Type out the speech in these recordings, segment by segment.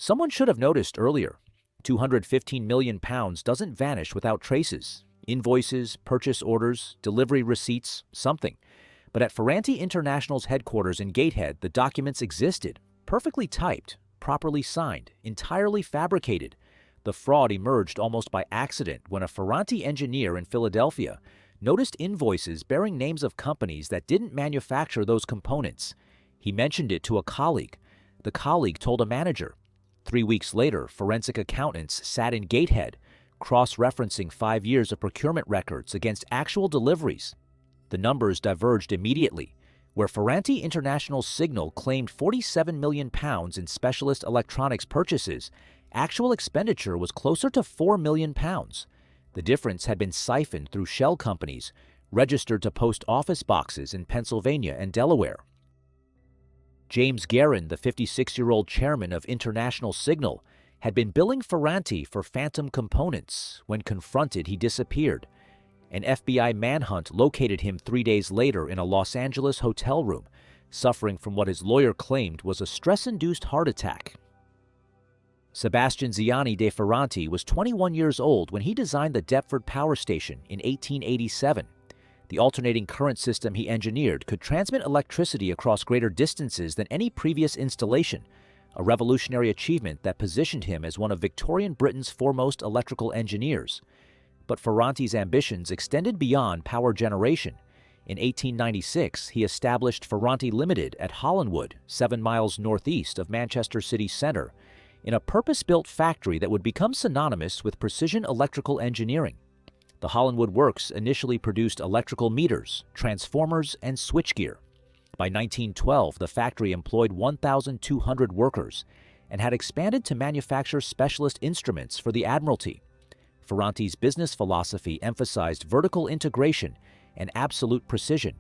Someone should have noticed earlier. £215 million doesn't vanish without traces. Invoices, purchase orders, delivery receipts, something. But at Ferranti International's headquarters in Gatehead, the documents existed, perfectly typed, properly signed, entirely fabricated. The fraud emerged almost by accident when a Ferranti engineer in Philadelphia noticed invoices bearing names of companies that didn't manufacture those components. He mentioned it to a colleague. The colleague told a manager. 3 weeks later, forensic accountants sat in Gatehead, cross-referencing 5 years of procurement records against actual deliveries. The numbers diverged immediately. Where Ferranti International Signal claimed £47 million in specialist electronics purchases, actual expenditure was closer to £4 million. The difference had been siphoned through shell companies, registered to post office boxes in Pennsylvania and Delaware. James Guerin, the 56-year-old chairman of International Signal, had been billing Ferranti for phantom components. When confronted, he disappeared. An FBI manhunt located him 3 days later in a Los Angeles hotel room, suffering from what his lawyer claimed was a stress-induced heart attack. Sebastian Ziani de Ferranti was 21 years old when he designed the Deptford Power Station in 1887. The alternating current system he engineered could transmit electricity across greater distances than any previous installation, a revolutionary achievement that positioned him as one of Victorian Britain's foremost electrical engineers. But Ferranti's ambitions extended beyond power generation. In 1896, he established Ferranti Limited at Hollinwood, 7 miles northeast of Manchester city centre, in a purpose-built factory that would become synonymous with precision electrical engineering. The Hollinwood Works initially produced electrical meters, transformers, and switchgear. By 1912, the factory employed 1,200 workers and had expanded to manufacture specialist instruments for the Admiralty. Ferranti's business philosophy emphasized vertical integration and absolute precision.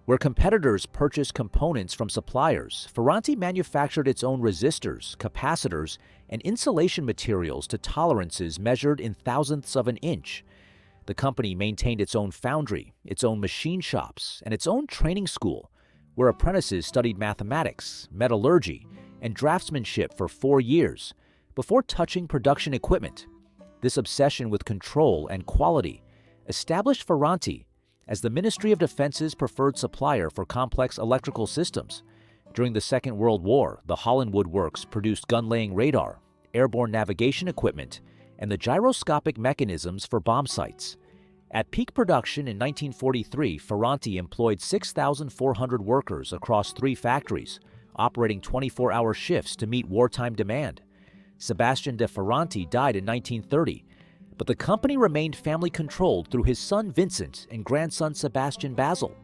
Where competitors purchased components from suppliers, Ferranti manufactured its own resistors, capacitors, and insulation materials to tolerances measured in thousandths of an inch. The company maintained its own foundry, its own machine shops, and its own training school, where apprentices studied mathematics, metallurgy, and draftsmanship for 4 years before touching production equipment. This obsession with control and quality established Ferranti as the Ministry of Defense's preferred supplier for complex electrical systems. During the Second World War, the Hollinwood Works produced gun-laying radar, airborne navigation equipment, and the gyroscopic mechanisms for bomb sights. At peak production in 1943, Ferranti employed 6,400 workers across 3 factories, operating 24-hour shifts to meet wartime demand. Sebastian de Ferranti died in 1930, but the company remained family-controlled through his son Vincent and grandson Sebastian Basil.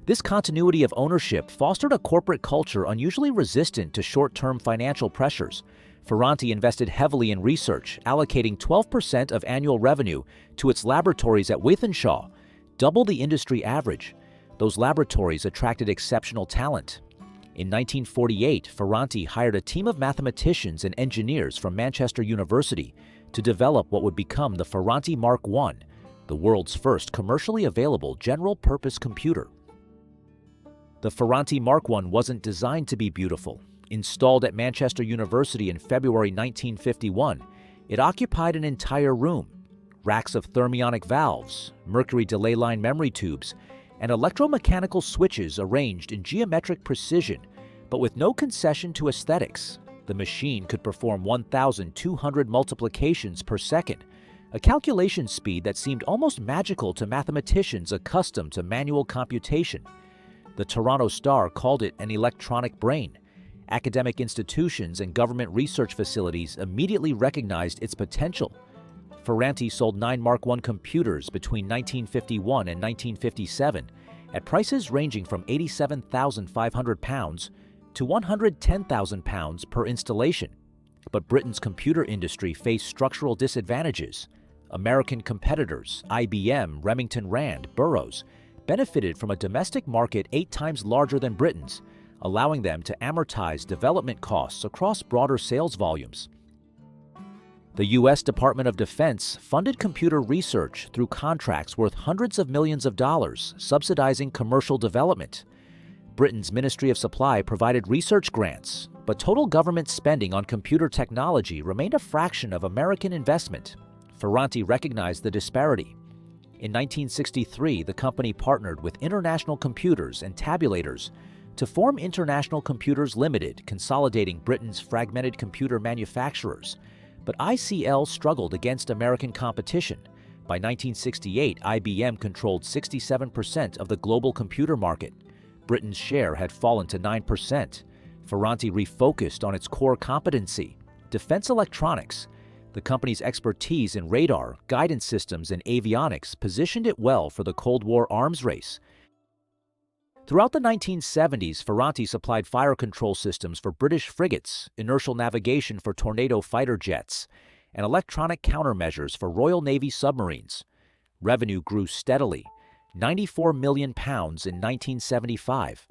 This continuity of ownership fostered a corporate culture unusually resistant to short-term financial pressures. Ferranti invested heavily in research, allocating 12% of annual revenue to its laboratories at Wythenshawe, double the industry average. Those laboratories attracted exceptional talent. In 1948, Ferranti hired a team of mathematicians and engineers from Manchester University to develop what would become the Ferranti Mark I, the world's first commercially available general-purpose computer. The Ferranti Mark I wasn't designed to be beautiful. Installed at Manchester University in February 1951, it occupied an entire room. Racks of thermionic valves, mercury delay line memory tubes, and electromechanical switches arranged in geometric precision, but with no concession to aesthetics. The machine could perform 1,200 multiplications per second, a calculation speed that seemed almost magical to mathematicians accustomed to manual computation. The Toronto Star called it an electronic brain. Academic institutions and government research facilities immediately recognized its potential. Ferranti sold 9 Mark I computers between 1951 and 1957 at prices ranging from £87,500 to £110,000 per installation. But Britain's computer industry faced structural disadvantages. American competitors, IBM, Remington Rand, Burroughs, benefited from a domestic market 8 times larger than Britain's, allowing them to amortize development costs across broader sales volumes. The U.S. Department of Defense funded computer research through contracts worth hundreds of millions of dollars, subsidizing commercial development. Britain's Ministry of Supply provided research grants, But total government spending on computer technology remained a fraction of American investment. Ferranti recognized the disparity. In 1963, the company partnered with International Computers and Tabulators to form International Computers Limited, consolidating Britain's fragmented computer manufacturers. But ICL struggled against American competition. By 1968, IBM controlled 67% of the global computer market. Britain's share had fallen to 9%. Ferranti refocused on its core competency, defense electronics. The company's expertise in radar, guidance systems, and avionics positioned it well for the Cold War arms race. Throughout the 1970s, Ferranti supplied fire control systems for British frigates, inertial navigation for Tornado fighter jets, and electronic countermeasures for Royal Navy submarines. Revenue grew steadily, £94 million in 1975,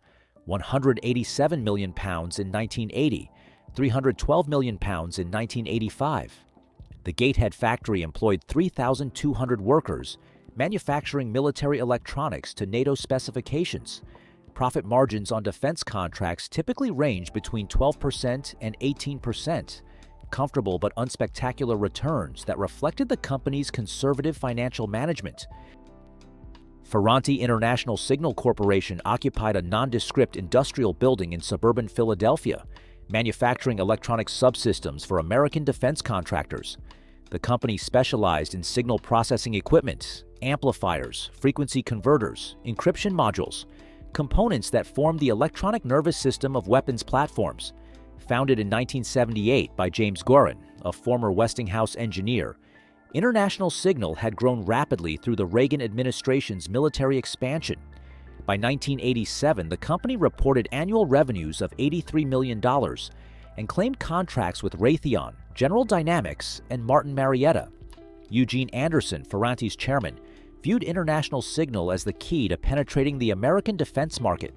£187 million in 1980, £312 million in 1985. The Gatehead factory employed 3,200 workers, manufacturing military electronics to NATO specifications. Profit margins on defense contracts typically range between 12% and 18%, comfortable but unspectacular returns that reflected the company's conservative financial management. Ferranti International Signal Corporation occupied a nondescript industrial building in suburban Philadelphia, manufacturing electronic subsystems for American defense contractors. The company specialized in signal processing equipment, amplifiers, frequency converters, encryption modules, components that form the electronic nervous system of weapons platforms. Founded in 1978 by James Gorin, a former Westinghouse engineer, International Signal had grown rapidly through the Reagan administration's military expansion. By 1987, the company reported annual revenues of $83 million and claimed contracts with Raytheon, General Dynamics, and Martin Marietta. Eugene Anderson, Ferranti's chairman, viewed International Signal as the key to penetrating the American defense market.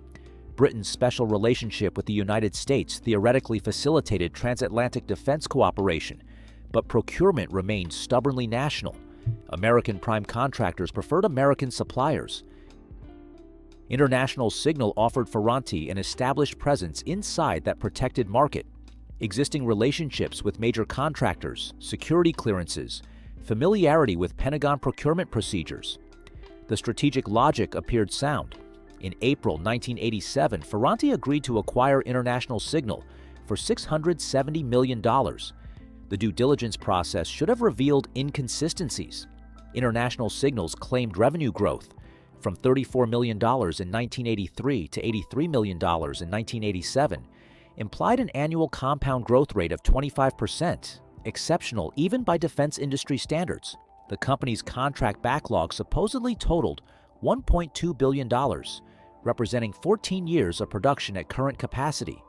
Britain's special relationship with the United States theoretically facilitated transatlantic defense cooperation, but procurement remained stubbornly national. American prime contractors preferred American suppliers. International Signal offered Ferranti an established presence inside that protected market, existing relationships with major contractors, security clearances, familiarity with Pentagon procurement procedures. The strategic logic appeared sound. In April 1987, Ferranti agreed to acquire International Signal for $670 million. The due diligence process should have revealed inconsistencies. International Signal's claimed revenue growth, from $34 million in 1983 to $83 million in 1987, implied an annual compound growth rate of 25%, exceptional even by defense industry standards. The company's contract backlog supposedly totaled $1.2 billion, representing 14 years of production at current capacity.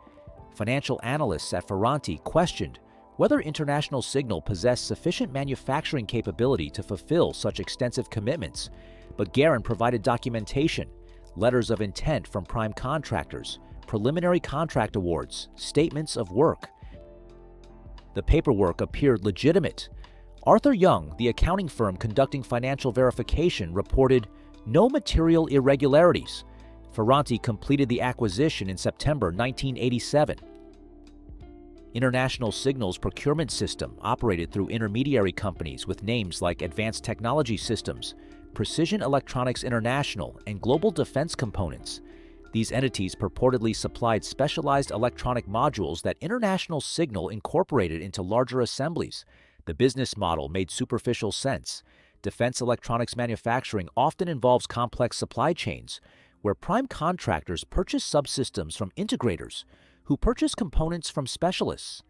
Financial analysts at Ferranti questioned whether International Signal possessed sufficient manufacturing capability to fulfill such extensive commitments, but Gorin provided documentation, letters of intent from prime contractors, preliminary contract awards, statements of work. The paperwork appeared legitimate. Arthur Young, the accounting firm conducting financial verification, reported no material irregularities. Ferranti completed the acquisition in September 1987. International Signal's procurement system operated through intermediary companies with names like Advanced Technology Systems, Precision Electronics International, and Global Defense Components. These entities purportedly supplied specialized electronic modules that International Signal incorporated into larger assemblies. The business model made superficial sense. Defense electronics manufacturing often involves complex supply chains, where prime contractors purchase subsystems from integrators, who purchase components from specialists.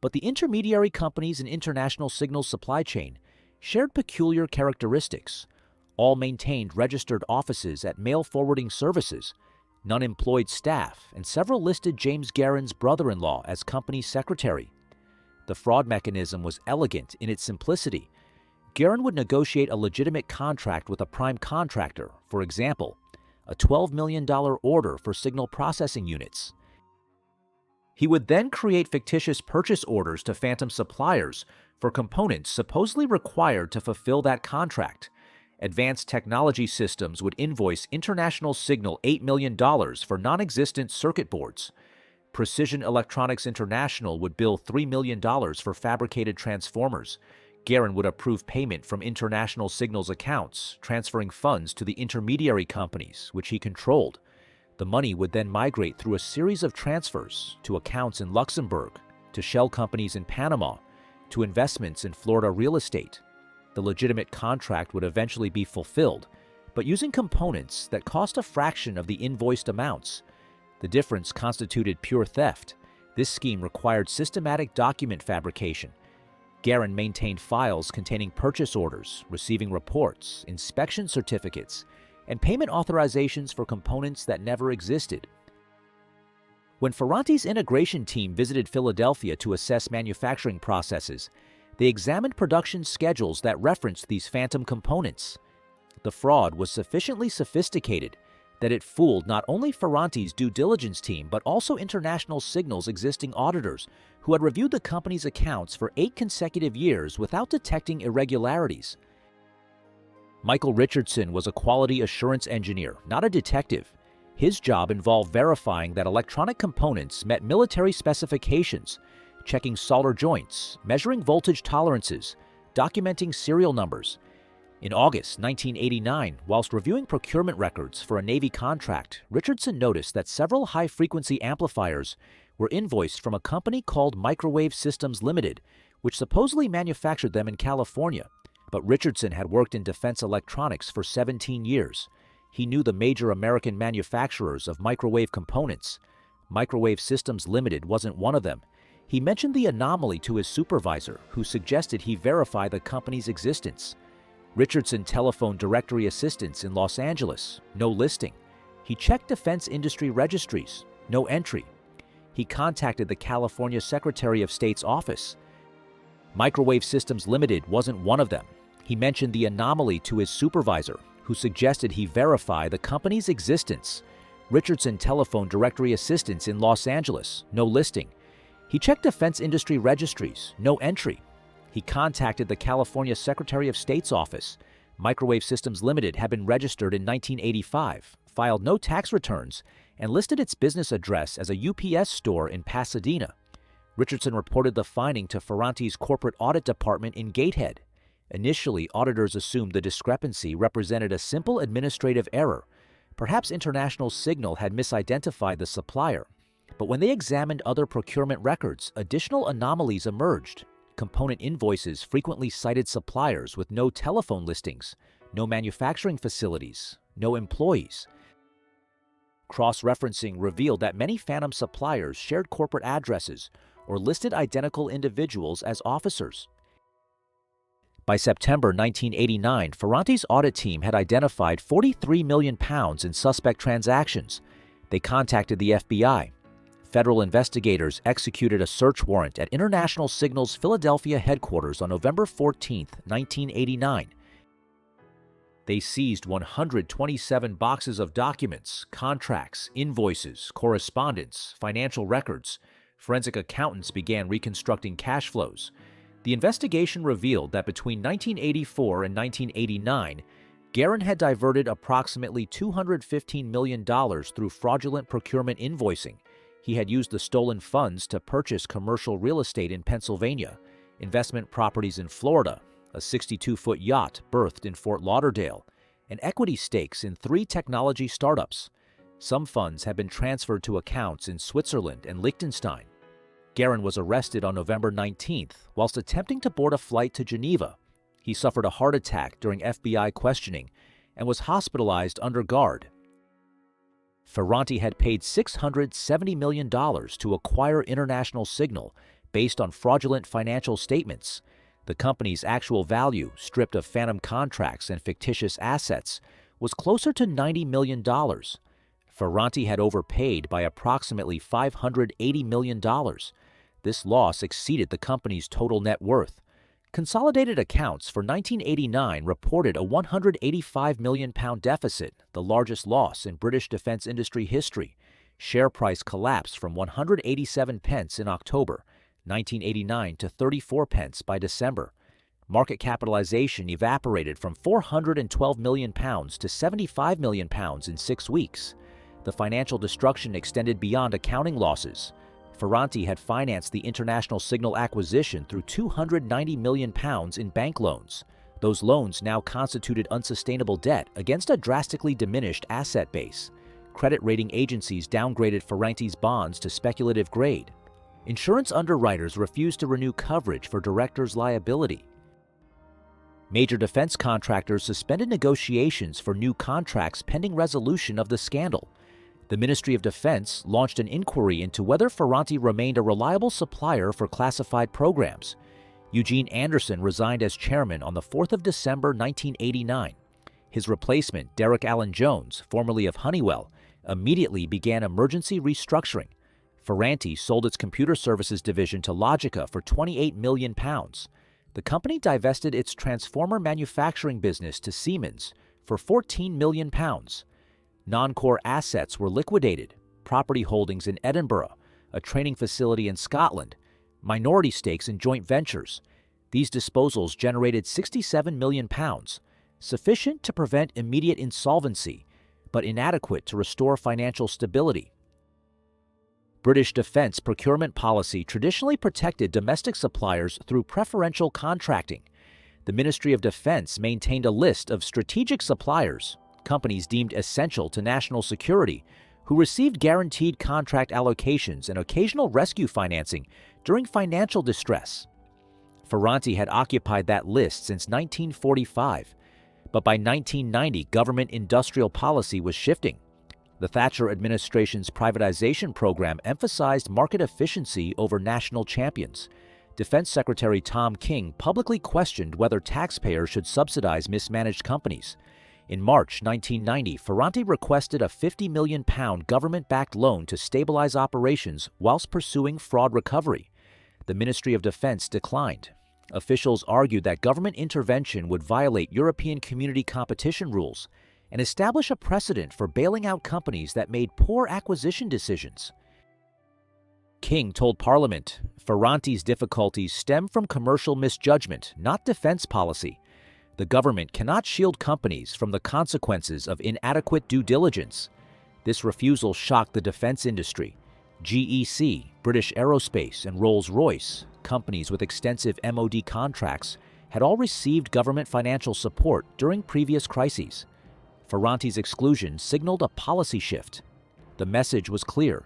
But the intermediary companies in International Signal's supply chain shared peculiar characteristics. All maintained registered offices at mail forwarding services. None employed staff, and several listed James Gorin's brother-in-law as company secretary. The fraud mechanism was elegant in its simplicity. Gorin would negotiate a legitimate contract with a prime contractor, for example, a $12 million order for signal processing units. He would then create fictitious purchase orders to phantom suppliers for components supposedly required to fulfill that contract. Advanced Technology Systems would invoice International Signal $8 million for non-existent circuit boards. Precision Electronics International would bill $3 million for fabricated transformers. Garin would approve payment from International Signal's accounts, transferring funds to the intermediary companies, which he controlled. The money would then migrate through a series of transfers to accounts in Luxembourg, to shell companies in Panama, to investments in Florida real estate. The legitimate contract would eventually be fulfilled, but using components that cost a fraction of the invoiced amounts. The difference constituted pure theft. This scheme required systematic document fabrication. Garin maintained files containing purchase orders, receiving reports, inspection certificates, and payment authorizations for components that never existed. When Ferranti's integration team visited Philadelphia to assess manufacturing processes, they examined production schedules that referenced these phantom components. The fraud was sufficiently sophisticated that it fooled not only Ferranti's due diligence team but also International Signal's existing auditors, who had reviewed the company's accounts for 8 consecutive years without detecting irregularities. Michael Richardson was a quality assurance engineer, not a detective. His job involved verifying that electronic components met military specifications, checking solder joints, measuring voltage tolerances, documenting serial numbers. In August 1989, whilst reviewing procurement records for a Navy contract, Richardson noticed that several high-frequency amplifiers were invoiced from a company called Microwave Systems Limited, which supposedly manufactured them in California. But Richardson had worked in defense electronics for 17 years. He knew the major American manufacturers of microwave components. Microwave Systems Limited wasn't one of them. He mentioned the anomaly to his supervisor, who suggested he verify the company's existence. Richardson telephoned directory assistants in Los Angeles, no listing. He checked defense industry registries, no entry. He contacted the California Secretary of State's office. Microwave Systems Limited wasn't one of them. He mentioned the anomaly to his supervisor, who suggested he verify the company's existence. Richardson telephoned directory assistants in Los Angeles, no listing. He checked defense industry registries, no entry. He contacted the California Secretary of State's office. Microwave Systems Limited had been registered in 1985, filed no tax returns, and listed its business address as a UPS store in Pasadena. Richardson reported the finding to Ferranti's corporate audit department in Gatehead. Initially, auditors assumed the discrepancy represented a simple administrative error. Perhaps International Signal had misidentified the supplier. But when they examined other procurement records, additional anomalies emerged. Component invoices frequently cited suppliers with no telephone listings, no manufacturing facilities, no employees. Cross-referencing revealed that many phantom suppliers shared corporate addresses or listed identical individuals as officers. By September 1989, Ferranti's audit team had identified £43 million in suspect transactions. They contacted the FBI. Federal investigators executed a search warrant at International Signal's Philadelphia headquarters on November 14, 1989. They seized 127 boxes of documents, contracts, invoices, correspondence, financial records. Forensic accountants began reconstructing cash flows. The investigation revealed that between 1984 and 1989, Garin had diverted approximately $215 million through fraudulent procurement invoicing. He had used the stolen funds to purchase commercial real estate in Pennsylvania, investment properties in Florida, a 62-foot yacht berthed in Fort Lauderdale, and equity stakes in 3 technology startups. Some funds had been transferred to accounts in Switzerland and Liechtenstein. Garin was arrested on November 19th whilst attempting to board a flight to Geneva. He suffered a heart attack during FBI questioning and was hospitalized under guard. Ferranti had paid $670 million to acquire International Signal based on fraudulent financial statements. The company's actual value, stripped of phantom contracts and fictitious assets, was closer to $90 million. Ferranti had overpaid by approximately $580 million. This loss exceeded the company's total net worth. Consolidated accounts for 1989 reported a £185 million deficit, the largest loss in British defense industry history. Share price collapsed from 187 pence in October 1989 to 34 pence by December. Market capitalization evaporated from £412 million to £75 million in 6 weeks. The financial destruction extended beyond accounting losses. Ferranti had financed the International Signal acquisition through £290 million in bank loans. Those loans now constituted unsustainable debt against a drastically diminished asset base. Credit rating agencies downgraded Ferranti's bonds to speculative grade. Insurance underwriters refused to renew coverage for directors' liability. Major defense contractors suspended negotiations for new contracts pending resolution of the scandal. The Ministry of Defense launched an inquiry into whether Ferranti remained a reliable supplier for classified programs. Eugene Anderson resigned as chairman on the 4th of December 1989. His replacement, Derek Allen Jones, formerly of Honeywell, immediately began emergency restructuring. Ferranti sold its computer services division to Logica for £28 million. The company divested its transformer manufacturing business to Siemens for £14 million. Non-core assets were liquidated: property holdings in Edinburgh, a training facility in Scotland, minority stakes in joint ventures. These disposals generated £67 million, sufficient to prevent immediate insolvency, but inadequate to restore financial stability. British defense procurement policy traditionally protected domestic suppliers through preferential contracting. The Ministry of Defense maintained a list of strategic suppliers, companies deemed essential to national security, who received guaranteed contract allocations and occasional rescue financing during financial distress. Ferranti had occupied that list since 1945, but by 1990 government industrial policy was shifting. The Thatcher administration's privatization program emphasized market efficiency over national champions. Defense Secretary Tom King publicly questioned whether taxpayers should subsidize mismanaged companies. In March 1990, Ferranti requested a £50 million government-backed loan to stabilize operations whilst pursuing fraud recovery. The Ministry of Defense declined. Officials argued that government intervention would violate European Community competition rules and establish a precedent for bailing out companies that made poor acquisition decisions. King told Parliament, Ferranti's difficulties stem from commercial misjudgment, not defense policy. The government cannot shield companies from the consequences of inadequate due diligence. This refusal shocked the defense industry. GEC, British Aerospace, and Rolls-Royce, companies with extensive MOD contracts, had all received government financial support during previous crises. Ferranti's exclusion signaled a policy shift. The message was clear: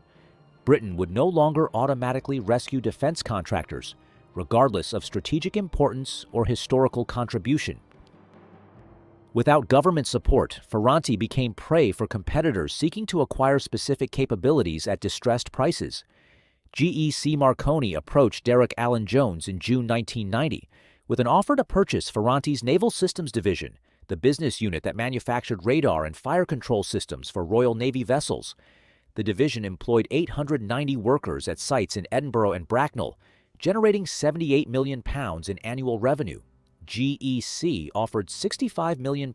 Britain would no longer automatically rescue defense contractors, regardless of strategic importance or historical contribution. Without government support, Ferranti became prey for competitors seeking to acquire specific capabilities at distressed prices. GEC Marconi approached Derek Allen Jones in June 1990 with an offer to purchase Ferranti's Naval Systems Division, the business unit that manufactured radar and fire control systems for Royal Navy vessels. The division employed 890 workers at sites in Edinburgh and Bracknell, generating £78 million in annual revenue. GEC offered £65 million.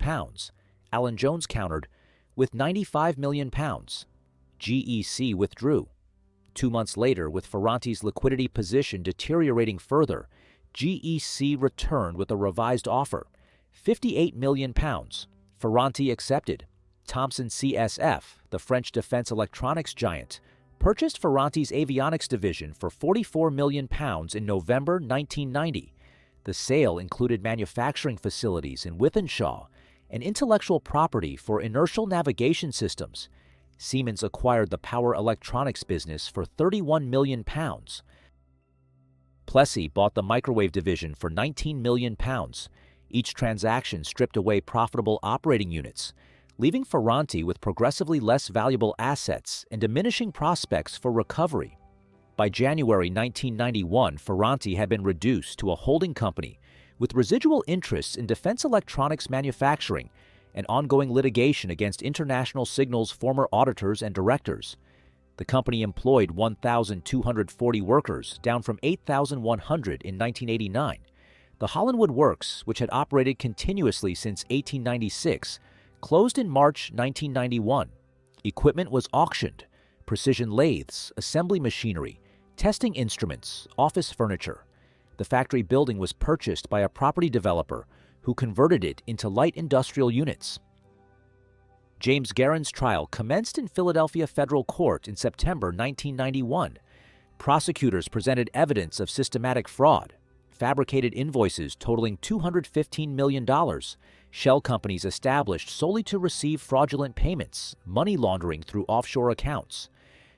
Allen Jones countered with £95 million. GEC withdrew. 2 months later, with Ferranti's liquidity position deteriorating further, GEC returned with a revised offer: £58 million. Ferranti accepted. Thomson CSF, the French defense electronics giant, purchased Ferranti's avionics division for £44 million in November 1990. The sale included manufacturing facilities in Wythenshawe and intellectual property for inertial navigation systems. Siemens acquired the power electronics business for £31 million. Plessey bought the microwave division for £19 million. Each transaction stripped away profitable operating units, leaving Ferranti with progressively less valuable assets and diminishing prospects for recovery. By January 1991, Ferranti had been reduced to a holding company with residual interests in defense electronics manufacturing and ongoing litigation against International Signal's former auditors and directors. The company employed 1,240 workers, down from 8,100 in 1989. The Hollinwood Works, which had operated continuously since 1896, closed in March 1991. Equipment was auctioned: precision lathes, assembly machinery, testing instruments, office furniture. The factory building was purchased by a property developer who converted it into light industrial units. James Guerin's trial commenced in Philadelphia Federal Court in September 1991. prosecutors presented evidence of systematic fraud, fabricated invoices totaling $215 million, shell companies established solely to receive fraudulent payments, money laundering through offshore accounts.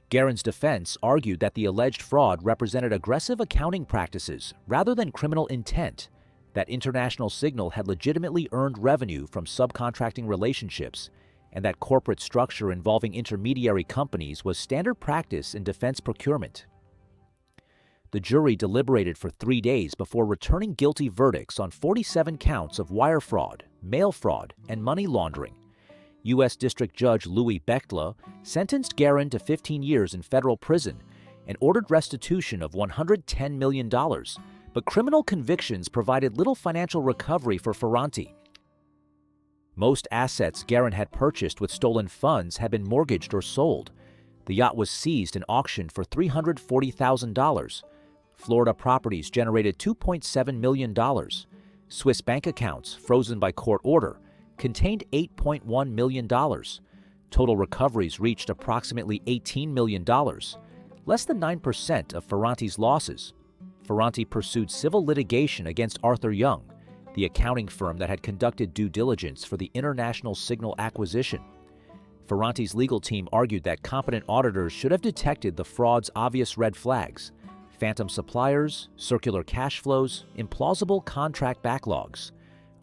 Guerin's defense argued that the alleged fraud represented aggressive accounting practices rather than criminal intent, that International Signal had legitimately earned revenue from subcontracting relationships, and that corporate structure involving intermediary companies was standard practice in defense procurement. The jury deliberated for 3 days before returning guilty verdicts on 47 counts of wire fraud, mail fraud, and money laundering. U.S. District Judge Louis Bechtla sentenced Guerin to 15 years in federal prison and ordered restitution of $110 million, but criminal convictions provided little financial recovery for Ferranti. Most assets Guerin had purchased with stolen funds had been mortgaged or sold. The yacht was seized and auctioned for $340,000. Florida properties generated $2.7 million. Swiss bank accounts, frozen by court order, contained $8.1 million. Total recoveries reached approximately $18 million, less than 9% of Ferranti's losses. Ferranti pursued civil litigation against Arthur Young, the accounting firm that had conducted due diligence for the International Signal acquisition. Ferranti's legal team argued that competent auditors should have detected the fraud's obvious red flags: phantom suppliers, circular cash flows, implausible contract backlogs.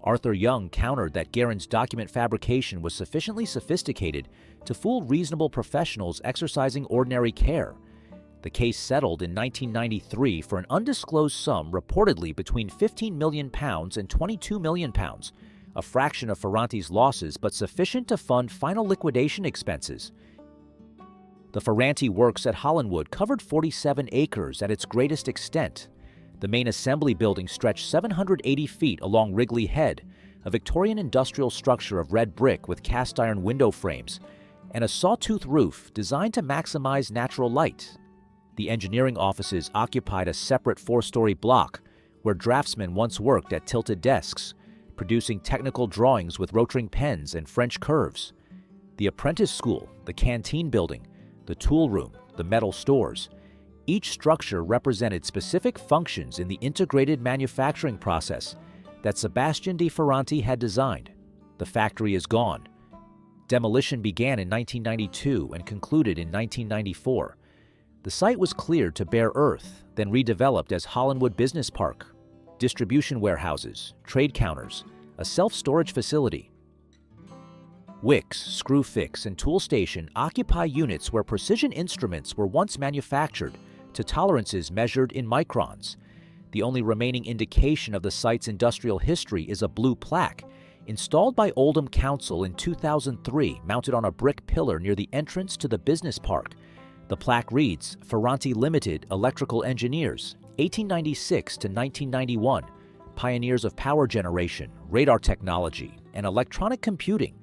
Arthur Young countered that Guerin's document fabrication was sufficiently sophisticated to fool reasonable professionals exercising ordinary care. The case settled in 1993 for an undisclosed sum reportedly between £15 million and £22 million, a fraction of Ferranti's losses but sufficient to fund final liquidation expenses. The Ferranti works at Hollinwood covered 47 acres at its greatest extent. The main assembly building stretched 780 feet along Wrigley Head, a Victorian industrial structure of red brick with cast iron window frames, and a sawtooth roof designed to maximize natural light. The engineering offices occupied a separate 4-story block where draftsmen once worked at tilted desks, producing technical drawings with rotring pens and French curves. The apprentice school, the canteen building, the tool room, the metal stores. Each structure represented specific functions in the integrated manufacturing process that Sebastian de Ferranti had designed. The factory is gone. Demolition began in 1992 and concluded in 1994. The site was cleared to bare earth, then redeveloped as Hollinwood Business Park, distribution warehouses, trade counters, a self-storage facility. Wicks, Screw Fix, and Tool Station occupy units where precision instruments were once manufactured to tolerances measured in microns. The only remaining indication of the site's industrial history is a blue plaque installed by Oldham Council in 2003, mounted on a brick pillar near the entrance to the business park. The plaque reads, Ferranti Limited Electrical Engineers, 1896 to 1991, pioneers of power generation, radar technology, and electronic computing.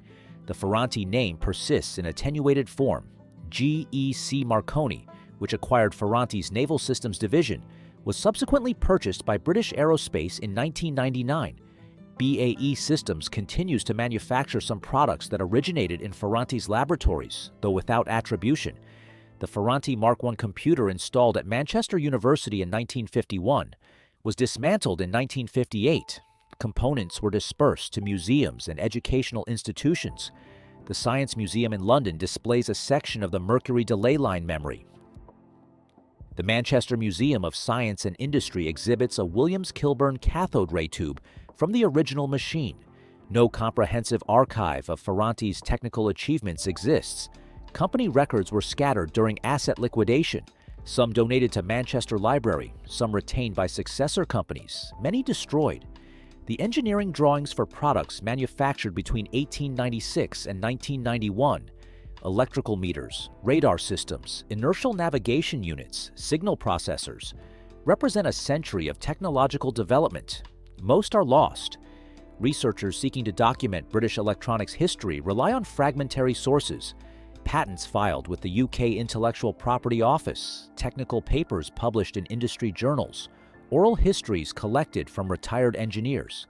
The Ferranti name persists in attenuated form. GEC Marconi, which acquired Ferranti's Naval Systems Division, was subsequently purchased by British Aerospace in 1999. BAE Systems continues to manufacture some products that originated in Ferranti's laboratories, though without attribution. The Ferranti Mark I computer installed at Manchester University in 1951 was dismantled in 1958. Components were dispersed to museums and educational institutions. The Science Museum in London displays a section of the Mercury delay line memory. The Manchester Museum of Science and Industry exhibits a Williams-Kilburn cathode ray tube from the original machine. No comprehensive archive of Ferranti's technical achievements exists. Company records were scattered during asset liquidation. Some donated to Manchester Library, some retained by successor companies, many destroyed. The engineering drawings for products manufactured between 1896 and 1991, electrical meters, radar systems, inertial navigation units, signal processors, represent a century of technological development. Most are lost. Researchers seeking to document British electronics history rely on fragmentary sources: patents filed with the UK Intellectual Property Office, technical papers published in industry journals, oral histories collected from retired engineers.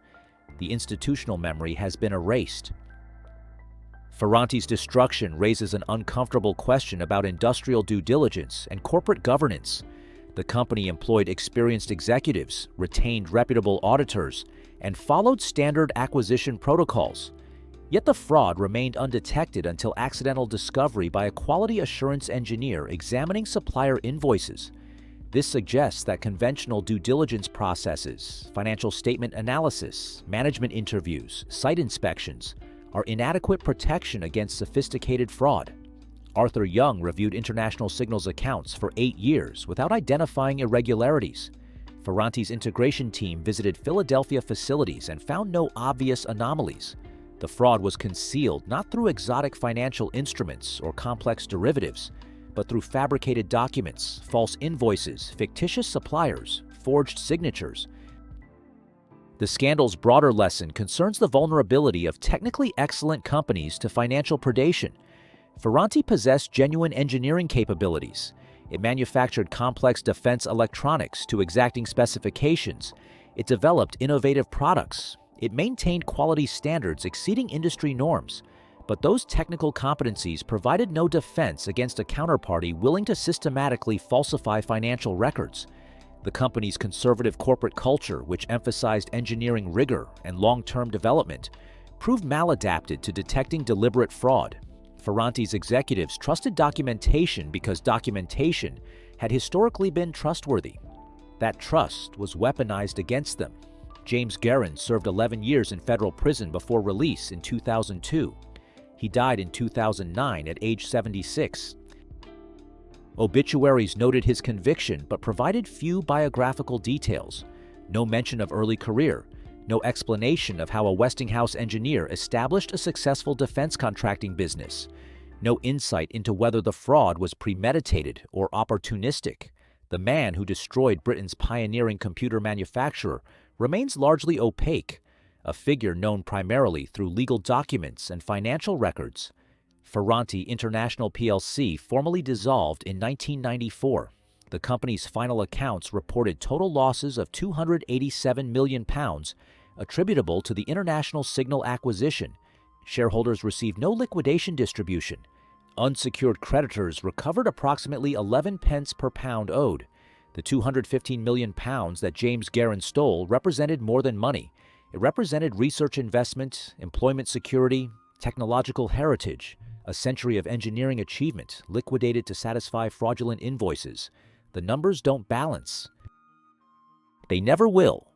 The institutional memory has been erased. Ferranti's destruction raises an uncomfortable question about industrial due diligence and corporate governance. The company employed experienced executives, retained reputable auditors, and followed standard acquisition protocols. Yet the fraud remained undetected until accidental discovery by a quality assurance engineer examining supplier invoices. This suggests that conventional due diligence processes, financial statement analysis, management interviews, site inspections, are inadequate protection against sophisticated fraud. Arthur Young reviewed International Signal's accounts for 8 years without identifying irregularities. Ferranti's integration team visited Philadelphia facilities and found no obvious anomalies. The fraud was concealed not through exotic financial instruments or complex derivatives, but through fabricated documents, false invoices, fictitious suppliers, forged signatures. The scandal's broader lesson concerns the vulnerability of technically excellent companies to financial predation. Ferranti possessed genuine engineering capabilities. It manufactured complex defense electronics to exacting specifications. It developed innovative products. It maintained quality standards exceeding industry norms. But those technical competencies provided no defense against a counterparty willing to systematically falsify financial records. The company's conservative corporate culture, which emphasized engineering rigor and long-term development, proved maladapted to detecting deliberate fraud. Ferranti's executives trusted documentation because documentation had historically been trustworthy. That trust was weaponized against them. James Guerin served 11 years in federal prison before release in 2002. He died in 2009 at age 76. Obituaries noted his conviction but provided few biographical details. No mention of early career, no explanation of how a Westinghouse engineer established a successful defense contracting business, no insight into whether the fraud was premeditated or opportunistic. The man who destroyed Britain's pioneering computer manufacturer remains largely opaque, a figure known primarily through legal documents and financial records. Ferranti International plc formally dissolved in 1994. The company's final accounts reported total losses of £287 million attributable to the International Signal acquisition. Shareholders received no liquidation distribution. Unsecured creditors recovered approximately 11 pence per pound owed. The £215 million that James Guerin stole represented more than money. It represented research investment, employment security, technological heritage, a century of engineering achievement liquidated to satisfy fraudulent invoices. The numbers don't balance. They never will.